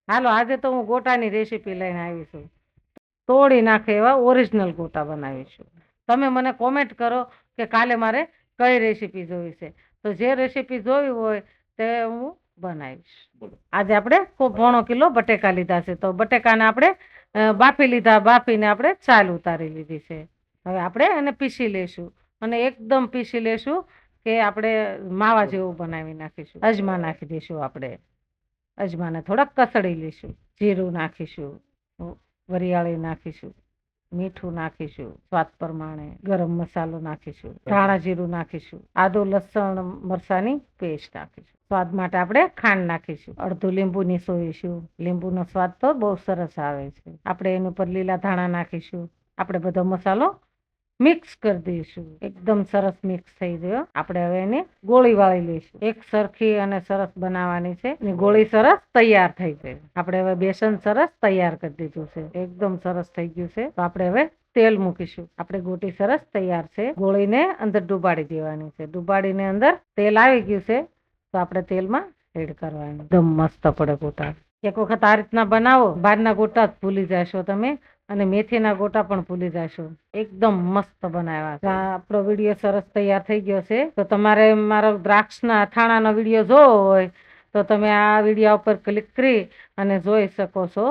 હાલો આજે તો હું ગોટાની રેસીપી લઈને આવી છું. તોડી નાખે એવા ઓરિજિનલ ગોટા બનાવીશું. તમે મને કોમેન્ટ કરો કે કાલે મારે કઈ રેસીપી જોવી છે, તો જે રેસીપી જોવી હોય તે હું બનાવીશ. આજે આપણે ખૂબ પોણો કિલો બટેકા લીધા છે, તો બટેકાને આપણે બાફી લીધા. બાફીને આપણે છાલ ઉતારી લીધી છે. હવે આપણે એને પીસી લેશું અને એકદમ પીસી લેશું કે આપણે માવા જેવું બનાવી નાખીશું. અજમા નાખી દઈશું. આપણે અજમાને થોડાક કસળી લઈશું. જીરું નાખીશું, વરિયાળી નાખીશું, મીઠું નાખીશું સ્વાદ પ્રમાણે, ગરમ મસાલો નાખીશું, ધાણા જીરું નાખીશું, આદુ લસણ મરચાની પેસ્ટ નાખીશું. સ્વાદ માટે આપણે ખાંડ નાખીશું. અડધું લીંબુ નીસોવીશું. લીંબુનો સ્વાદ તો બહુ સરસ આવે છે. આપણે એની ઉપર લીલા ધાણા નાખીશું. આપણે બધો મસાલો મિક્સ કરી દઈશું. એકદમ સરસ મિક્સ થઈ ગયો. આપણે હવે એને ગોળી વાળી લઈશું. એક સરખી અને સરસ બનાવવાની છે. એની ગોળી સરસ તૈયાર થઈ ગઈ. આપણે હવે બેસન સરસ તૈયાર કરી દીધું છે. એકદમ સરસ થઈ ગયું છે. તો આપણે હવે તેલ મૂકીશું. આપણે ગોટી સરસ તૈયાર છે. ગોળીને અંદર ડુબાડી દેવાની છે. ડુબાડીને અંદર તેલ આવી ગયું છે, તો આપણે તેલમાં એડ કરવાની. એકદમ મસ્ત પડે ગોટા. એક વખત આ રીતના બનાવો, બહારના ગોટા જ ભૂલી જશો તમે, અને મેથીના ગોટા પણ ભૂલી જશો. એકદમ મસ્ત બનાવ્યા. આપણો વિડીયો સરસ તૈયાર થઈ ગયો છે. તો તમારે મારો દ્રાક્ષના અથાણાનો વિડીયો જોવો હોય તો તમે આ વિડીયો ઉપર ક્લિક કરી અને જોઈ શકો છો.